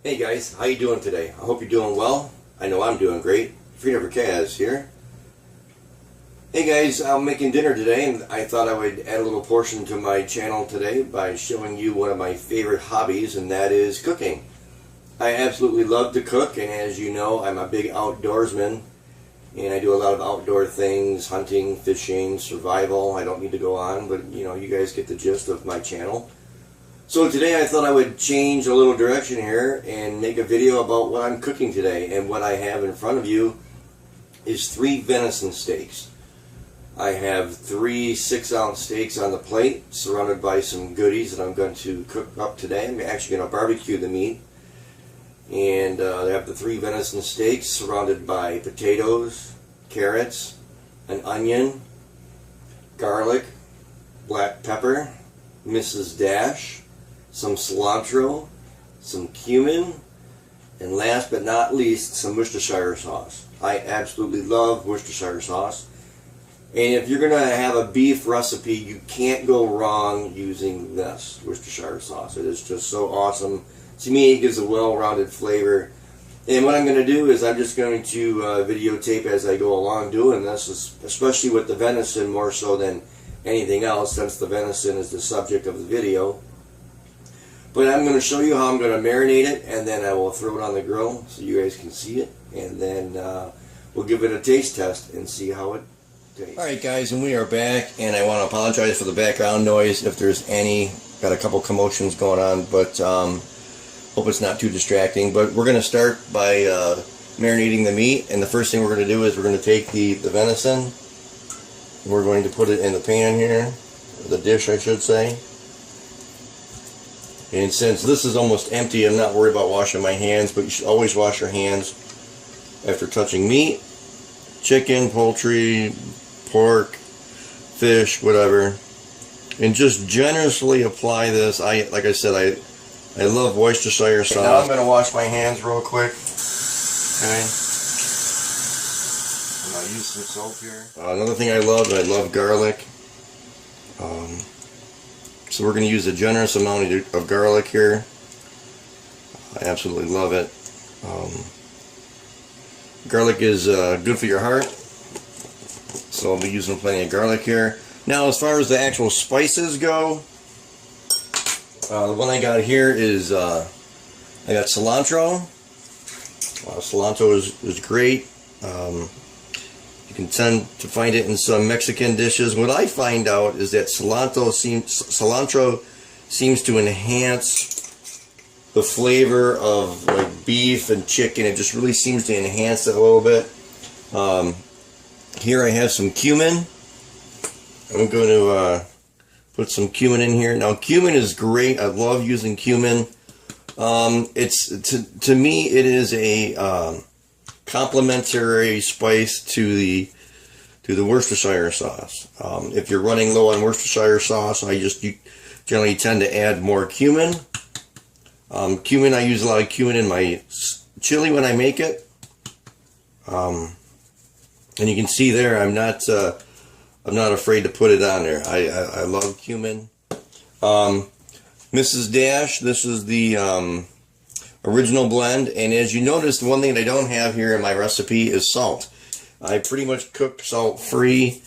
Hey guys, how you doing today? I hope you're doing well. I know I'm doing great. Freedom for Kaz here. Hey guys, I'm making dinner today, and I thought I would add a little portion to my channel today by showing you one of my favorite hobbies, and that is cooking. I absolutely love to cook, and as you know, I'm a big outdoorsman, and I do a lot of outdoor things, hunting, fishing, survival. I don't need to go on, but you know, you guys get the gist of my channel. So today I thought I would change a little direction here and make a video about what I'm cooking today. And what I have in front of you is 3 venison steaks. I have 3 6-ounce steaks on the plate, surrounded by some goodies that I'm going to cook up today. I'm actually going to barbecue the meat. And I have the 3 venison steaks surrounded by potatoes, carrots, an onion, garlic, black pepper, Mrs. Dash, some cilantro, some cumin, and last but not least, some Worcestershire sauce. I absolutely love Worcestershire sauce. And if you're going to have a beef recipe, you can't go wrong using this Worcestershire sauce. It is just so awesome. To me, it gives a well-rounded flavor. And what I'm going to do is I'm just going to videotape as I go along doing this, especially with the venison more so than anything else, since the venison is the subject of the video. But I'm going to show you how I'm going to marinate it, and then I will throw it on the grill so you guys can see it, and then we'll give it a taste test and see how it tastes. Alright guys, and we are back, and I want to apologize for the background noise if there's any. Got a couple commotions going on, but hope it's not too distracting. But we're going to start by marinating the meat, and the first thing we're going to do is we're going to take the venison, and we're going to put it in the pan here, the dish I should say. And since this is almost empty, I'm not worried about washing my hands, but you should always wash your hands after touching meat, chicken, poultry, pork, fish, whatever. And just generously apply this. Like I said, I love Worcestershire sauce. Now I'm going to wash my hands real quick. Okay. And I'll use some soap here. Another thing I love garlic. So we're going to use a generous amount of garlic here. I absolutely love it. Garlic is good for your heart, so I'll be using plenty of garlic here. Now, as far as the actual spices go, the one I got here is I got cilantro. Cilantro is great. You can tend to find it in some Mexican dishes. What I find out is that cilantro seems to enhance the flavor of like beef and chicken. It just really seems to enhance it a little bit. Here I have some cumin. I'm going to put some cumin in here. Now cumin is great. I love using cumin. To me it is a complementary spice to the Worcestershire sauce. If you're running low on Worcestershire sauce, you generally tend to add more cumin. I use a lot of cumin in my chili when I make it. And you can see there, I'm not afraid to put it on there. I love cumin. Mrs. Dash, this is the original blend, and as you notice, the one thing that I don't have here in my recipe is salt. I pretty much cook salt free.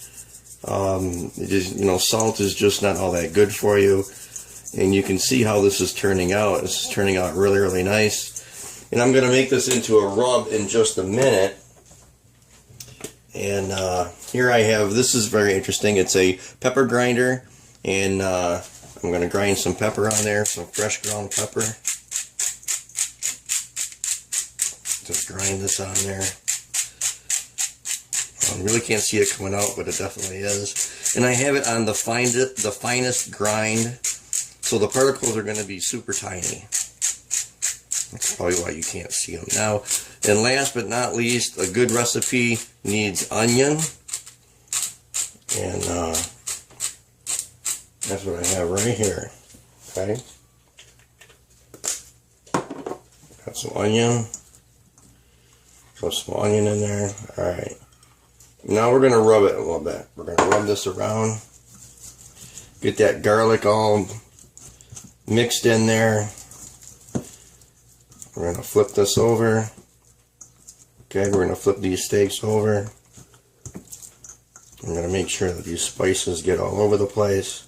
Salt is just not all that good for you, and you can see how this is turning out. This is turning out really, really nice, and I'm going to make this into a rub in just a minute. And here I have, this is very interesting. It's a pepper grinder, and I'm going to grind some pepper on there, some fresh ground pepper. Just grind this on there. I really can't see it coming out, but it definitely is. And I have it on the finest grind, so the particles are going to be super tiny. That's probably why you can't see them now. And last but not least, a good recipe needs onion. And that's what I have right here. Okay. Got some onion. Put some onion in there. Alright. Now we're going to rub it a little bit. We're going to rub this around. Get that garlic all mixed in there. We're going to flip this over. Okay, we're going to flip these steaks over. I'm going to make sure that these spices get all over the place.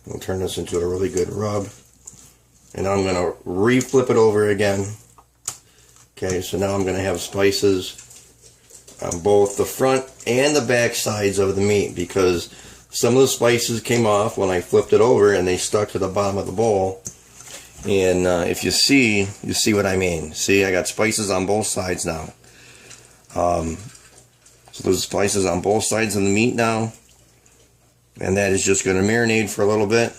We'll turn this into a really good rub. And now I'm going to re-flip it over again. Okay, so now I'm going to have spices on both the front and the back sides of the meat, because some of the spices came off when I flipped it over and they stuck to the bottom of the bowl. And if you see what I mean. See, I got spices on both sides now. So there's spices on both sides of the meat now. And that is just going to marinate for a little bit.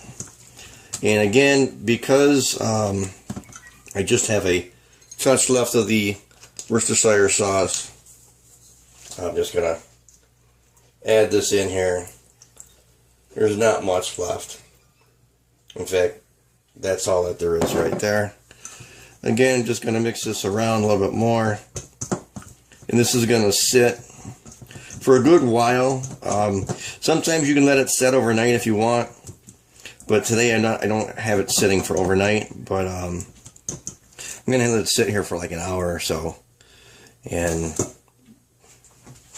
And again, because I just have a touch left of the Worcestershire sauce, I'm just going to add this in here. There's not much left. In fact, that's all that there is right there. Again, just going to mix this around a little bit more. And this is going to sit for a good while. Sometimes you can let it set overnight if you want. But today I don't have it sitting for overnight. But I'm going to let it sit here for like an hour or so. And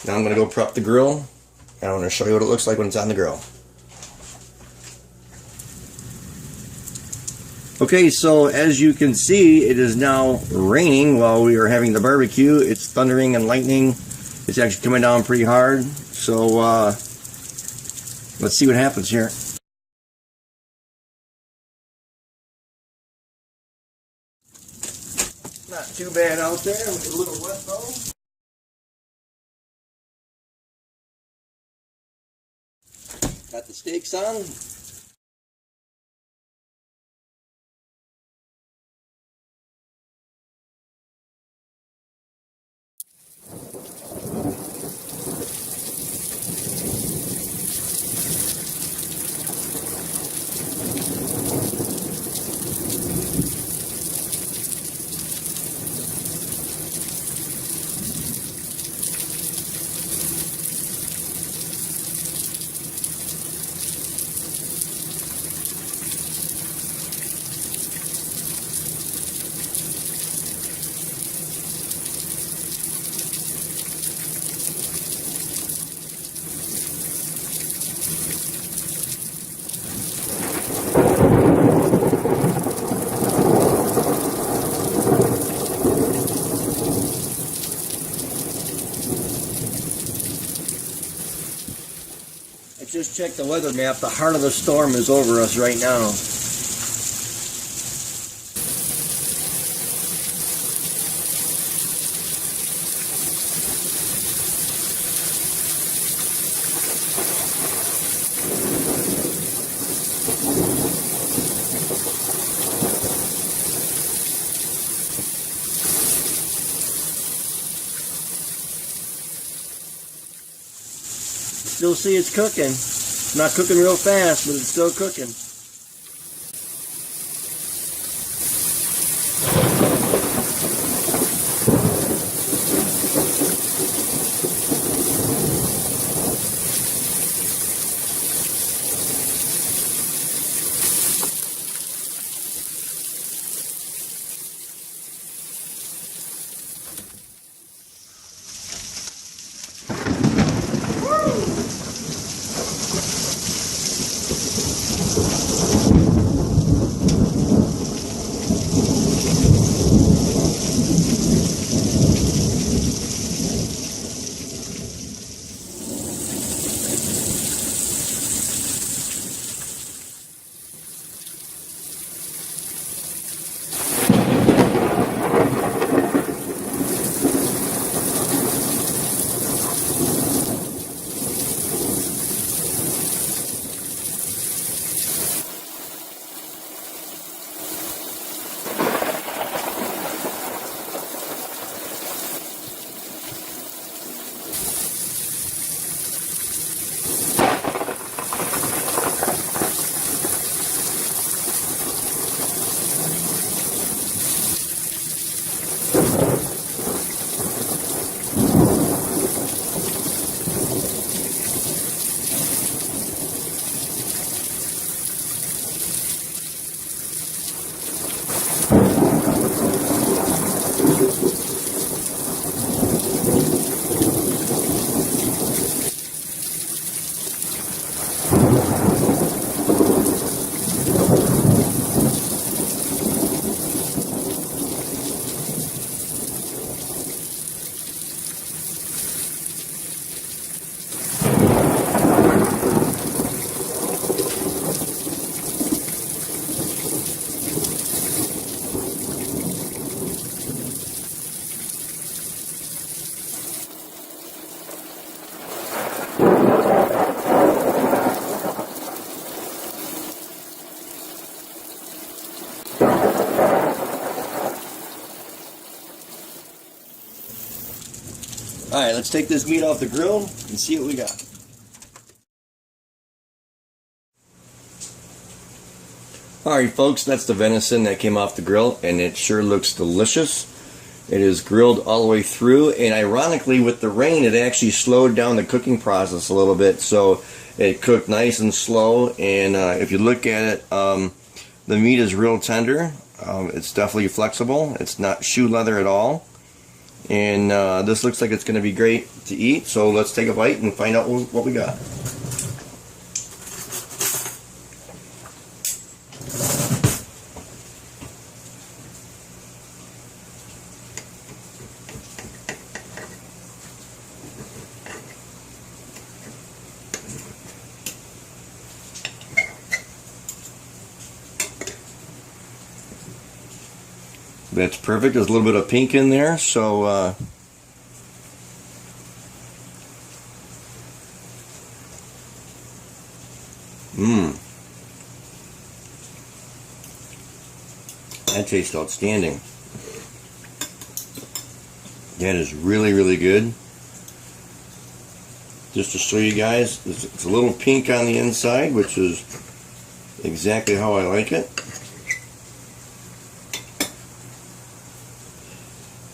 now I'm going to go prep the grill. And I'm going to show you what it looks like when it's on the grill. Okay, so as you can see, it is now raining while we are having the barbecue. It's thundering and lightning. It's actually coming down pretty hard. So let's see what happens here. Not too bad out there. A little wet though. Got the steaks on. Just check the weather map. The heart of the storm is over us right now. Still see it's cooking. It's not cooking real fast, but it's still cooking. Alright, let's take this meat off the grill and see what we got. Alright folks, that's the venison that came off the grill, and it sure looks delicious. It is grilled all the way through, and ironically with the rain it actually slowed down the cooking process a little bit, so it cooked nice and slow. And if you look at it, the meat is real tender. It's definitely flexible. It's not shoe leather at all. And this looks like it's going to be great to eat, so let's take a bite and find out what we got. That's perfect. There's a little bit of pink in there, so that tastes outstanding. That is really, really good. Just to show you guys, it's a little pink on the inside, which is exactly how I like it.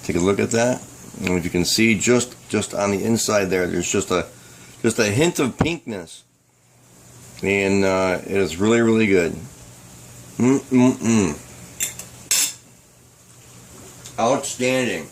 Take a look at that, and if you can see, just on the inside there's just a hint of pinkness, and it is really, really good. Outstanding.